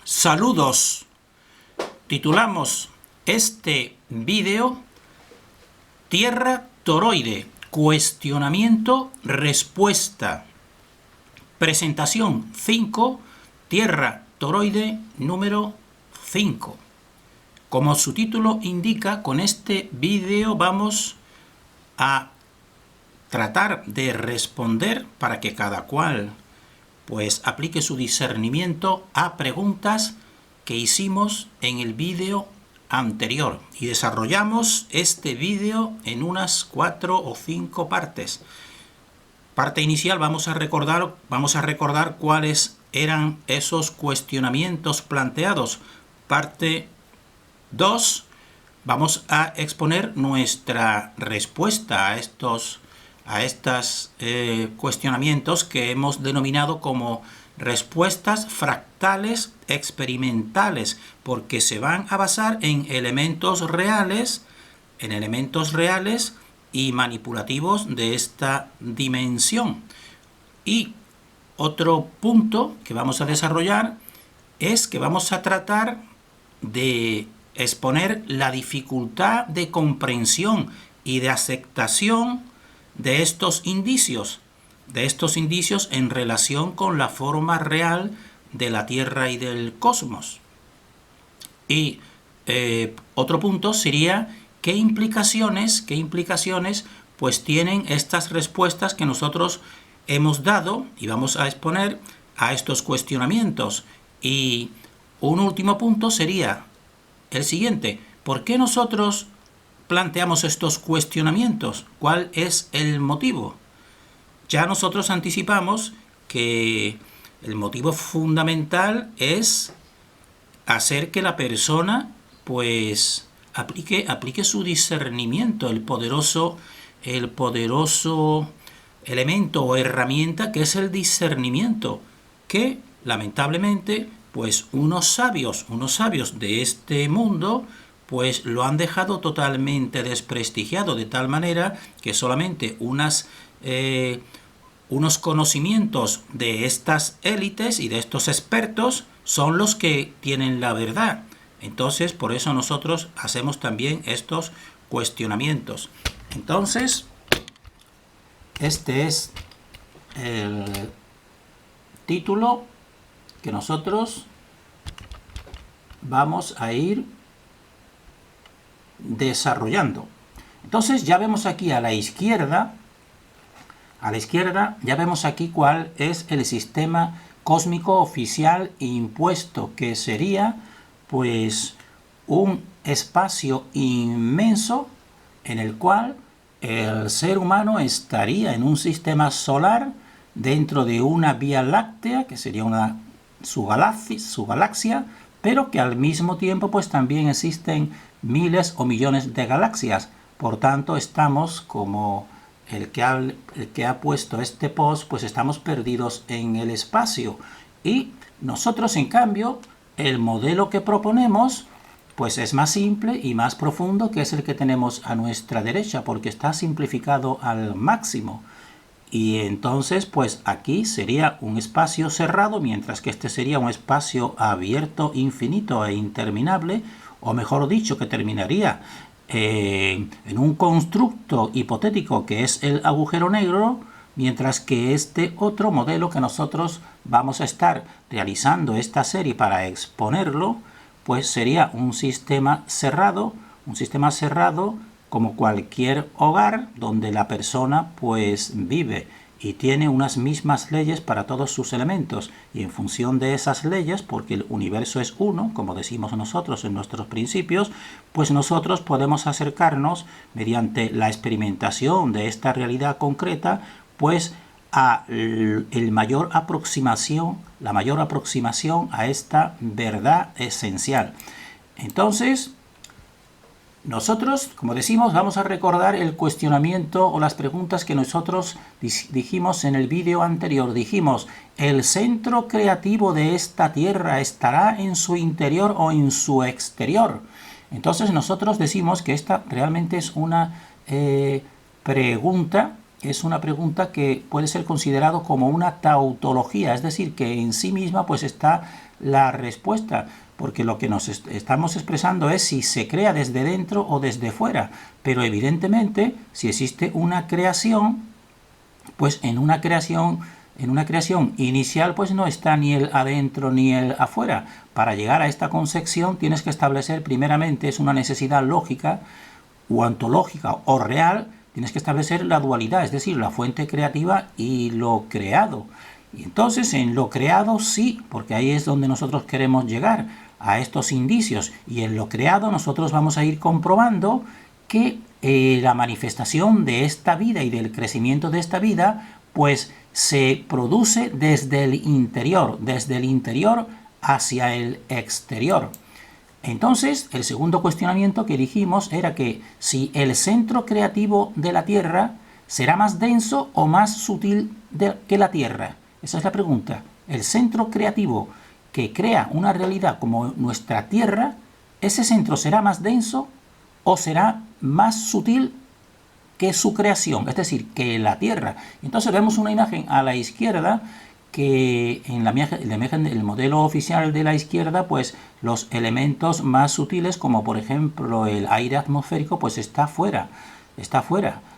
Saludos. Titulamos este vídeo Tierra toroide, cuestionamiento, respuesta. Presentación 5, Tierra toroide número 5. Como su título indica, con este vídeo vamos a tratar de responder para que cada cual pues aplique su discernimiento a preguntas que hicimos en el vídeo anterior y desarrollamos este vídeo en unas 4 o 5 partes. Parte inicial vamos a recordar cuáles eran esos cuestionamientos planteados. Parte 2 vamos a exponer nuestra respuesta a estos cuestionamientos que hemos denominado como respuestas fractales experimentales, porque se van a basar en elementos reales y manipulativos de esta dimensión. Y otro punto que vamos a desarrollar es que vamos a tratar de exponer la dificultad de comprensión y de aceptación de estos indicios en relación con la forma real de la Tierra y del cosmos. Y otro punto sería qué implicaciones pues tienen estas respuestas que nosotros hemos dado y vamos a exponer a estos cuestionamientos. Y un último punto sería el siguiente: ¿por qué nosotros planteamos estos cuestionamientos? ¿Cuál es el motivo? Ya nosotros anticipamos que el motivo fundamental es hacer que la persona pues aplique su discernimiento, el poderoso elemento o herramienta que es el discernimiento, que lamentablemente pues unos sabios de este mundo pues lo han dejado totalmente desprestigiado, de tal manera que solamente unos conocimientos de estas élites y de estos expertos son los que tienen la verdad. Entonces, por eso nosotros hacemos también estos cuestionamientos. Entonces, este es el título que nosotros vamos a ir desarrollando. Entonces ya vemos aquí a la izquierda ya vemos aquí cuál es el sistema cósmico oficial impuesto, que sería pues un espacio inmenso en el cual el ser humano estaría en un sistema solar dentro de una vía láctea, que sería su galaxia, pero que al mismo tiempo pues también existen miles o millones de galaxias. Por tanto, estamos, como el que ha puesto este post, pues estamos perdidos en el espacio. Y nosotros, en cambio, el modelo que proponemos pues es más simple y más profundo, que es el que tenemos a nuestra derecha, porque está simplificado al máximo. Y entonces pues aquí sería un espacio cerrado, mientras que este sería un espacio abierto, infinito e interminable, o mejor dicho, que terminaría en un constructo hipotético que es el agujero negro, mientras que este otro modelo que nosotros vamos a estar realizando esta serie para exponerlo, pues sería un sistema cerrado como cualquier hogar donde la persona pues vive y tiene unas mismas leyes para todos sus elementos, y en función de esas leyes, porque el universo es uno, como decimos nosotros en nuestros principios, pues nosotros podemos acercarnos mediante la experimentación de esta realidad concreta pues a la mayor aproximación a esta verdad esencial. Entonces, nosotros, como decimos, vamos a recordar el cuestionamiento o las preguntas que nosotros dijimos en el vídeo anterior. Dijimos: ¿el centro creativo de esta Tierra estará en su interior o en su exterior? Entonces nosotros decimos que esta realmente es una pregunta que puede ser considerado como una tautología, es decir, que en sí misma pues está la respuesta, porque lo que nos estamos expresando es si se crea desde dentro o desde fuera, pero evidentemente si existe una creación, pues en una creación inicial pues no está ni el adentro ni el afuera. Para llegar a esta concepción tienes que establecer primeramente, es una necesidad lógica o ontológica o real, tienes que establecer la dualidad, es decir, la fuente creativa y lo creado. Y entonces en lo creado sí, porque ahí es donde nosotros queremos llegar, a estos indicios, y en lo creado nosotros vamos a ir comprobando que la manifestación de esta vida y del crecimiento de esta vida pues se produce desde el interior hacia el exterior. Entonces, el segundo cuestionamiento que dijimos era que si el centro creativo de la Tierra será más denso o más sutil que la Tierra. Esa es la pregunta. El centro creativo que crea una realidad como nuestra Tierra, ¿ese centro será más denso o será más sutil que su creación? Es decir, que la Tierra. Entonces vemos una imagen a la izquierda que en la imagen del modelo oficial de la izquierda, pues los elementos más sutiles, como por ejemplo el aire atmosférico, pues está fuera,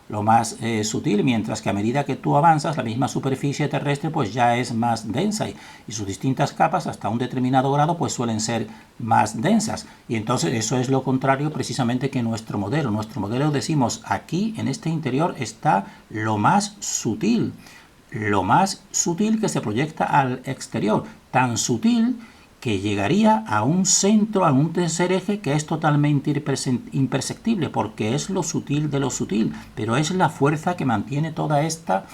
lo más sutil, mientras que a medida que tú avanzas, la misma superficie terrestre pues ya es más densa y sus distintas capas hasta un determinado grado pues suelen ser más densas. Y entonces eso es lo contrario precisamente que nuestro modelo. Nuestro modelo decimos aquí en este interior está lo más sutil que se proyecta al exterior, tan sutil que llegaría a un centro, a un tercer eje que es totalmente imperceptible, porque es lo sutil de lo sutil, pero es la fuerza que mantiene toda esta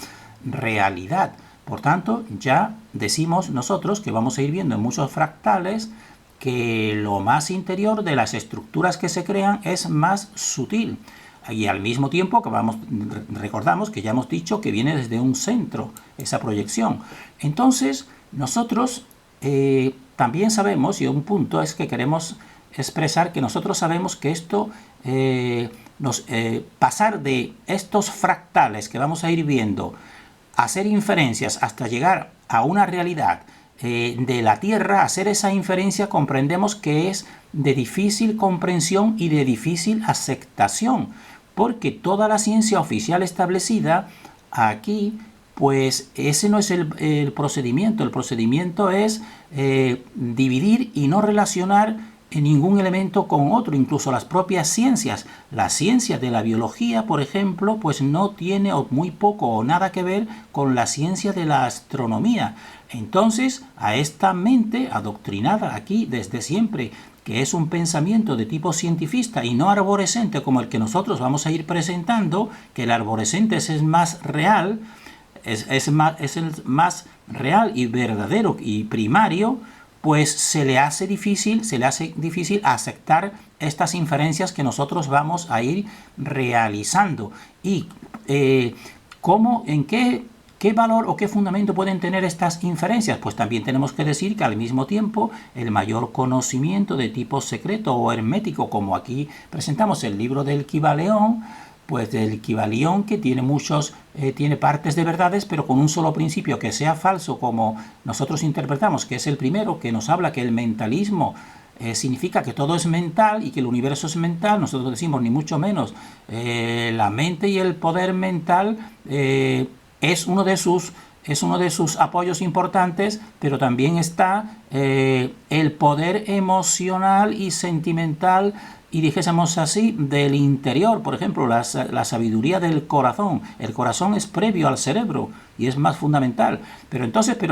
realidad. Por tanto, ya decimos nosotros que vamos a ir viendo en muchos fractales que lo más interior de las estructuras que se crean es más sutil. Y al mismo tiempo recordamos que ya hemos dicho que viene desde un centro, esa proyección. Entonces, nosotros también sabemos, y un punto es que queremos expresar que nosotros sabemos que esto, pasar de estos fractales que vamos a ir viendo, hacer inferencias hasta llegar a una realidad de la Tierra, hacer esa inferencia comprendemos que es de difícil comprensión y de difícil aceptación, porque toda la ciencia oficial establecida aquí, pues ese no es el procedimiento. El procedimiento es dividir y no relacionar ningún elemento con otro, incluso las propias ciencias. La ciencia de la biología, por ejemplo, pues no tiene o muy poco o nada que ver con la ciencia de la astronomía. Entonces, a esta mente adoctrinada aquí desde siempre, que es un pensamiento de tipo cientifista y no arborescente como el que nosotros vamos a ir presentando, que el arborescente es el más real, es el más real y verdadero y primario, pues se le hace difícil aceptar estas inferencias que nosotros vamos a ir realizando. Y ¿qué valor o qué fundamento pueden tener estas inferencias? Pues también tenemos que decir que al mismo tiempo el mayor conocimiento de tipo secreto o hermético, como aquí presentamos el libro del Kybalión, pues del Kybalión, que tiene partes de verdades, pero con un solo principio que sea falso, como nosotros interpretamos, que es el primero, que nos habla que el mentalismo significa que todo es mental y que el universo es mental. Nosotros decimos ni mucho menos. La mente y el poder mental es uno de sus apoyos importantes, pero también está el poder emocional y sentimental, y dijésemos así, del interior. Por ejemplo, la sabiduría del corazón. El corazón es previo al cerebro y es más fundamental. Pero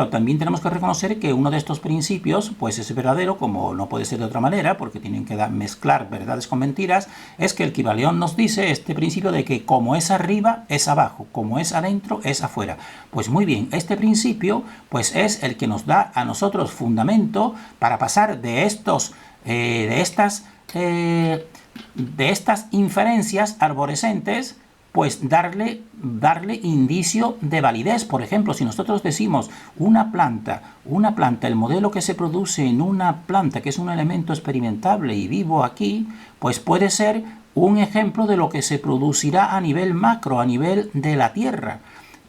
también tenemos que reconocer que uno de estos principios, pues es verdadero, como no puede ser de otra manera, porque tienen que mezclar verdades con mentiras, es que el Kybalión nos dice este principio de que como es arriba, es abajo, como es adentro, es afuera. Pues muy bien, este principio pues es el que nos da a nosotros fundamento para pasar de estas inferencias arborescentes, pues darle indicio de validez. Por ejemplo, si nosotros decimos una planta, el modelo que se produce en una planta, que es un elemento experimentable y vivo aquí, pues puede ser un ejemplo de lo que se producirá a nivel macro, a nivel de la Tierra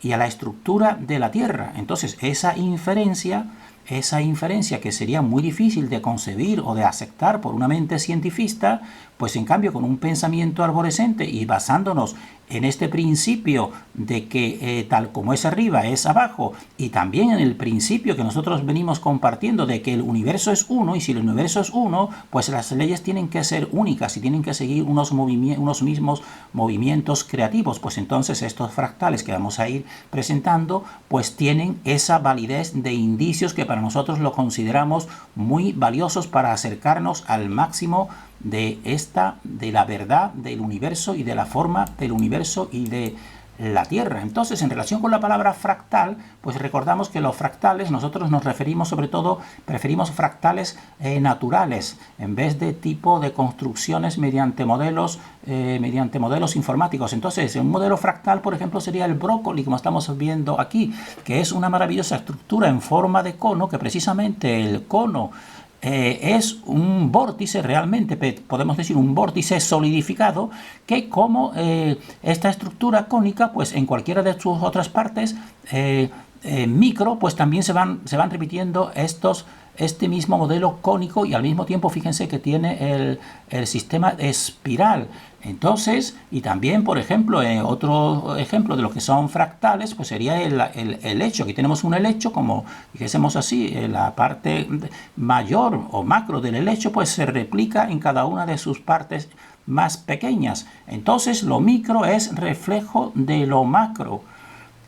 y a la estructura de la Tierra. Entonces, esa inferencia esa inferencia que sería muy difícil de concebir o de aceptar por una mente cientifista, pues en cambio con un pensamiento arborescente y basándonos en este principio de que tal como es arriba es abajo, y también en el principio que nosotros venimos compartiendo de que el universo es uno, y si el universo es uno, pues las leyes tienen que ser únicas y tienen que seguir unos mismos movimientos creativos, pues entonces estos fractales que vamos a ir presentando pues tienen esa validez de indicios que para nosotros lo consideramos muy valiosos para acercarnos al máximo de la verdad del universo y de la forma del universo y de la Tierra. Entonces, en relación con la palabra fractal, pues recordamos que los fractales, nosotros nos referimos sobre todo, preferimos fractales naturales, en vez de tipo de construcciones mediante modelos informáticos. Entonces, un modelo fractal, por ejemplo, sería el brócoli, como estamos viendo aquí, que es una maravillosa estructura en forma de cono, que precisamente el cono es un vórtice, realmente podemos decir un vórtice solidificado, que como esta estructura cónica, pues en cualquiera de sus otras partes micro, pues también se van repitiendo este mismo modelo cónico, y al mismo tiempo fíjense que tiene el sistema espiral. Entonces, y también, por ejemplo, otro ejemplo de lo que son fractales, pues sería el helecho. Aquí tenemos un helecho, como dijésemos así, la parte mayor o macro del helecho, pues se replica en cada una de sus partes más pequeñas. Entonces, lo micro es reflejo de lo macro.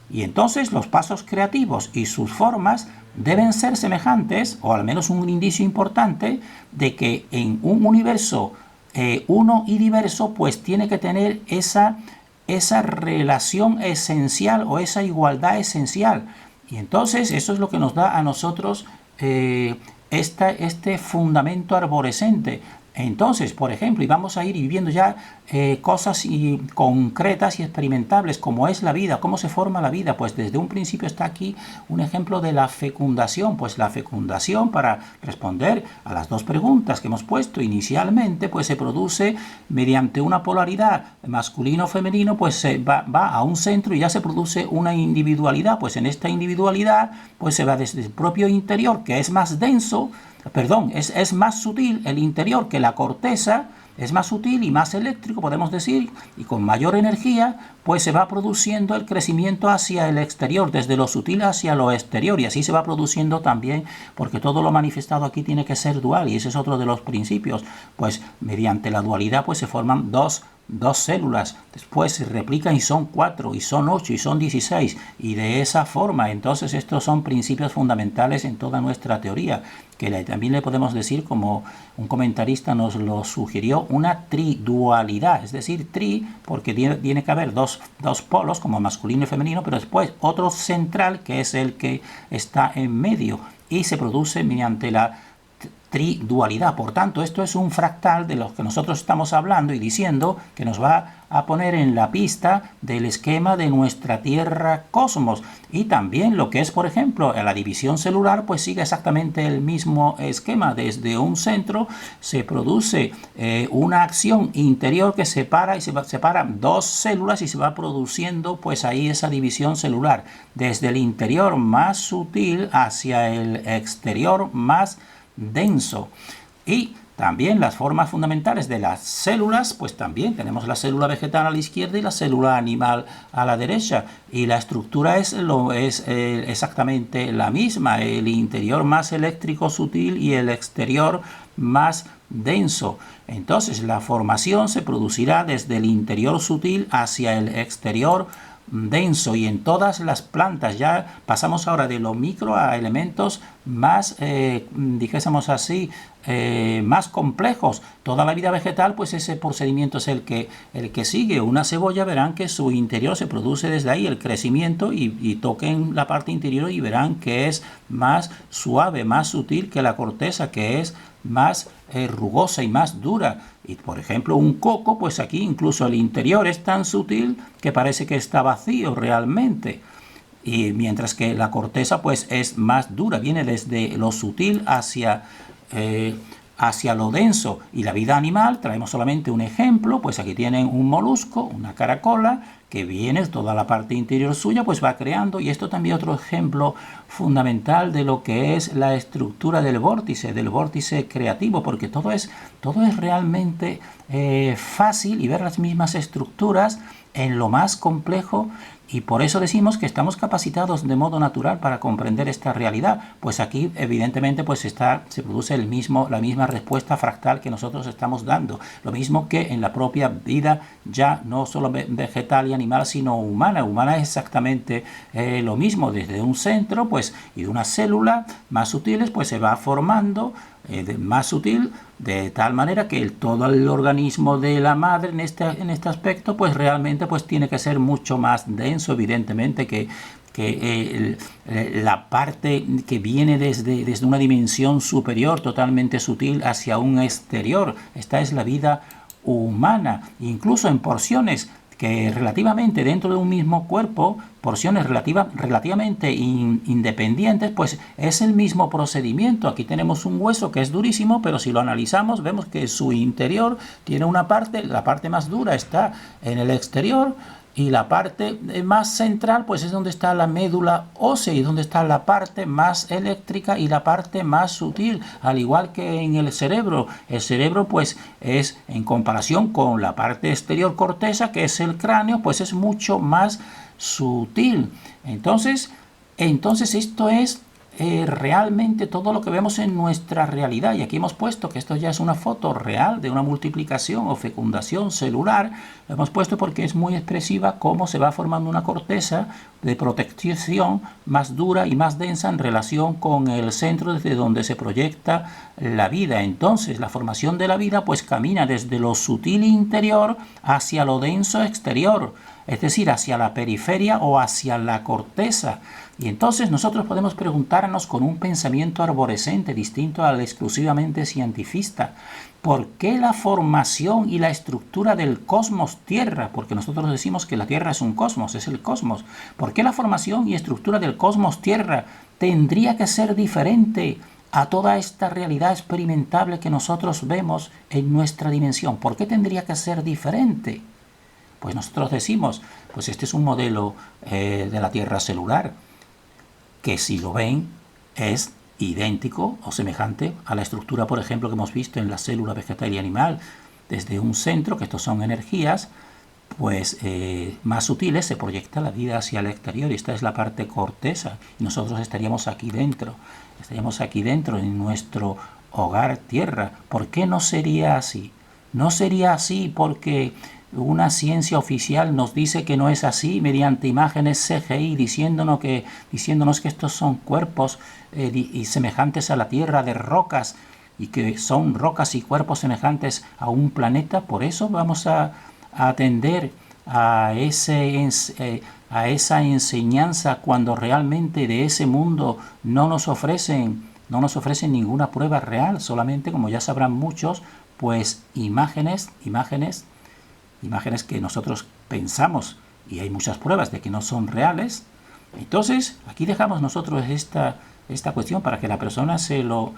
Y entonces los pasos creativos y sus formas deben ser semejantes, o al menos un indicio importante, de que en un universo uno y diverso, pues tiene que tener esa relación esencial o esa igualdad esencial. Y entonces eso es lo que nos da a nosotros este fundamento arborescente. Entonces, por ejemplo, y vamos a ir viviendo ya cosas concretas y experimentables, como es la vida, cómo se forma la vida. Pues desde un principio está aquí un ejemplo de la fecundación. Pues la fecundación, para responder a las dos preguntas que hemos puesto inicialmente, pues se produce mediante una polaridad masculino-femenino, pues se va a un centro y ya se produce una individualidad. Pues en esta individualidad pues se va desde el propio interior, que es más denso, es más sutil el interior que la corteza, es más sutil y más eléctrico, podemos decir, y con mayor energía, pues se va produciendo el crecimiento hacia el exterior, desde lo sutil hacia lo exterior, y así se va produciendo también, porque todo lo manifestado aquí tiene que ser dual, y ese es otro de los principios. Pues mediante la dualidad pues se forman dos células, después se replican y son 4, y son 8, y son 16, y de esa forma. Entonces estos son principios fundamentales en toda nuestra teoría, que también le podemos decir, como un comentarista nos lo sugirió, una tridualidad, es decir, porque tiene que haber dos polos, como masculino y femenino, pero después otro central, que es el que está en medio, y se produce mediante la tridualidad. Por tanto, esto es un fractal de los que nosotros estamos hablando y diciendo, que nos va a poner en la pista del esquema de nuestra Tierra cosmos. Y también lo que es, por ejemplo, la división celular, pues sigue exactamente el mismo esquema. Desde un centro se produce una acción interior que separa dos células, y se va produciendo pues ahí esa división celular, desde el interior más sutil hacia el exterior más denso. Y también las formas fundamentales de las células, pues también tenemos la célula vegetal a la izquierda y la célula animal a la derecha, y la estructura es exactamente la misma, el interior más eléctrico sutil y el exterior más denso. Entonces la formación se producirá desde el interior sutil hacia el exterior denso, y en todas las plantas. Ya pasamos ahora de lo micro a elementos más, dijésemos así, más complejos. Toda la vida vegetal, pues ese procedimiento es el que sigue. Una cebolla, verán que su interior se produce desde ahí el crecimiento, y toquen la parte interior y verán que es más suave, más sutil que la corteza, que es más rugosa y más dura. Y por ejemplo un coco, pues aquí incluso el interior es tan sutil que parece que está vacío realmente, y mientras que la corteza pues es más dura, viene desde lo sutil hacia hacia lo denso y la vida animal, traemos solamente un ejemplo, pues aquí tienen un molusco, una caracola, que viene toda la parte interior suya, pues va creando, y esto también otro ejemplo fundamental de lo que es la estructura del vórtice creativo, porque todo es realmente fácil, y ver las mismas estructuras en lo más complejo, y por eso decimos que estamos capacitados de modo natural para comprender esta realidad. Pues aquí evidentemente pues se produce la misma respuesta fractal que nosotros estamos dando, lo mismo que en la propia vida, ya no solo vegetal y animal, sino humana. Humana es exactamente lo mismo, desde un centro pues, y de una célula más sutiles pues se va formando más sutil, de tal manera que todo el organismo de la madre en este aspecto pues realmente pues tiene que ser mucho más denso, evidentemente, que la parte que viene desde una dimensión superior, totalmente sutil, hacia un exterior. Esta es la vida humana, incluso en porciones que relativamente dentro de un mismo cuerpo, porciones relativamente independientes, pues es el mismo procedimiento. Aquí tenemos un hueso que es durísimo, pero si lo analizamos vemos que su interior tiene una parte, la parte más dura está en el exterior, y la parte más central pues es donde está la médula ósea, y donde está la parte más eléctrica y la parte más sutil, al igual que en el cerebro. El cerebro pues es, en comparación con la parte exterior corteza, que es el cráneo, pues es mucho más sutil. Entonces esto es realmente todo lo que vemos en nuestra realidad, y aquí hemos puesto que esto ya es una foto real de una multiplicación o fecundación celular. Lo hemos puesto porque es muy expresiva cómo se va formando una corteza de protección más dura y más densa en relación con el centro desde donde se proyecta la vida. Entonces la formación de la vida pues camina desde lo sutil interior hacia lo denso exterior, es decir, hacia la periferia o hacia la corteza. Y entonces nosotros podemos preguntarnos con un pensamiento arborescente, distinto al exclusivamente cientifista, ¿por qué la formación y la estructura del cosmos Tierra? Porque nosotros decimos que la Tierra es un cosmos, es el cosmos. ¿Por qué la formación y estructura del cosmos Tierra tendría que ser diferente a toda esta realidad experimentable que nosotros vemos en nuestra dimensión? ¿Por qué tendría que ser diferente? Pues nosotros decimos, pues este es un modelo de la Tierra celular, que si lo ven es idéntico o semejante a la estructura, por ejemplo, que hemos visto en la célula vegetal y animal, desde un centro, que estos son energías, pues más sutiles, se proyecta la vida hacia el exterior, y esta es la parte corteza, y nosotros estaríamos aquí dentro en nuestro hogar Tierra. ¿Por qué no sería así? No sería así porque una ciencia oficial nos dice que no es así, mediante imágenes CGI diciéndonos que estos son cuerpos y semejantes a la Tierra, de rocas, y que son rocas y cuerpos semejantes a un planeta. Por eso vamos a atender a esa enseñanza, cuando realmente de ese mundo no nos ofrecen ninguna prueba real, solamente, como ya sabrán muchos, pues imágenes que nosotros pensamos, y hay muchas pruebas de que no son reales. Entonces aquí dejamos nosotros esta cuestión para que la persona se lo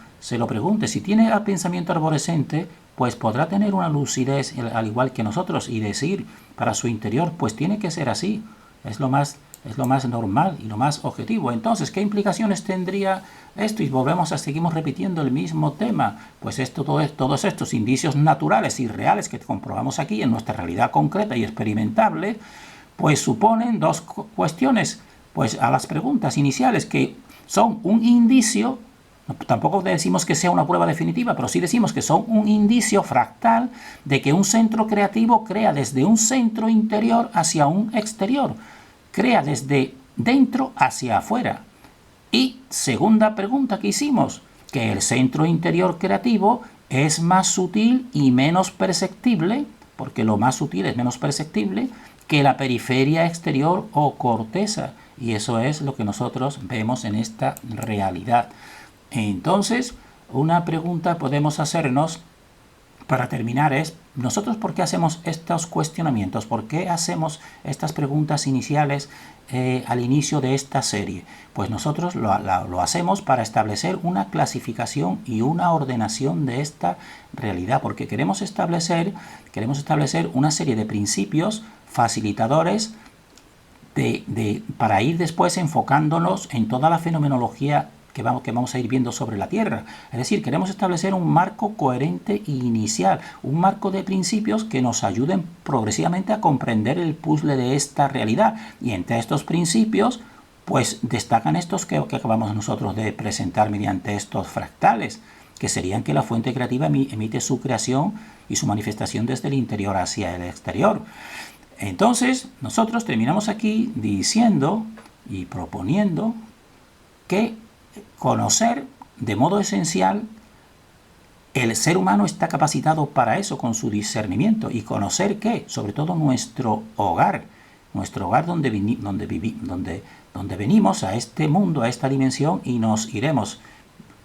pregunte. Si tiene el pensamiento arborescente, pues podrá tener una lucidez al igual que nosotros, y decir para su interior, pues tiene que ser así, es lo más normal y lo más objetivo. Entonces, ¿qué implicaciones tendría esto? Y seguimos repitiendo el mismo tema. Pues todos estos indicios naturales y reales que comprobamos aquí en nuestra realidad concreta y experimentable, pues suponen dos cuestiones, pues a las preguntas iniciales, que son un indicio. Tampoco decimos que sea una prueba definitiva, pero sí decimos que son un indicio fractal de que un centro creativo crea desde un centro interior hacia un exterior, crea desde dentro hacia afuera. Y segunda pregunta que hicimos, que el centro interior creativo es más sutil y menos perceptible, porque lo más sutil es menos perceptible, que la periferia exterior o corteza. Y eso es lo que nosotros vemos en esta realidad. Entonces, una pregunta podemos hacernos, para terminar es, nosotros ¿por qué hacemos estos cuestionamientos? ¿Por qué hacemos estas preguntas iniciales al inicio de esta serie? Pues nosotros lo hacemos para establecer una clasificación y una ordenación de esta realidad, porque queremos establecer una serie de principios facilitadores para ir después enfocándonos en toda la fenomenología que vamos a ir viendo sobre la Tierra. Es decir, queremos establecer un marco coherente e inicial, un marco de principios que nos ayuden progresivamente a comprender el puzzle de esta realidad. Y entre estos principios, pues destacan estos que acabamos nosotros de presentar mediante estos fractales, que serían que la fuente creativa emite su creación y su manifestación desde el interior hacia el exterior. Entonces, nosotros terminamos aquí diciendo y proponiendo que conocer de modo esencial, el ser humano está capacitado para eso con su discernimiento, y conocer que, sobre todo nuestro hogar donde venimos a este mundo, a esta dimensión, y nos iremos.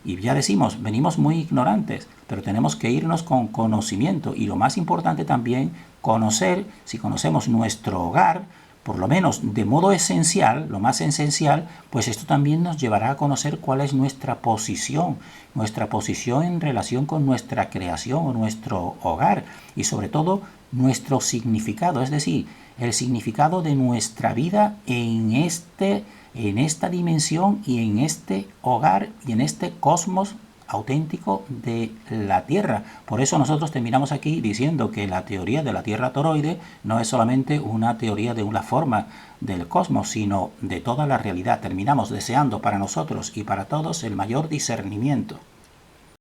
Y ya decimos, venimos muy ignorantes, pero tenemos que irnos con conocimiento. Y lo más importante también, conocer, si conocemos nuestro hogar, por lo menos de modo esencial, lo más esencial, pues esto también nos llevará a conocer cuál es nuestra posición en relación con nuestra creación o nuestro hogar, y sobre todo nuestro significado, es decir, el significado de nuestra vida en esta dimensión y en este hogar y en este cosmos auténtico de la Tierra. Por eso nosotros terminamos aquí diciendo que la teoría de la Tierra toroide no es solamente una teoría de una forma del cosmos, sino de toda la realidad. Terminamos deseando para nosotros y para todos el mayor discernimiento.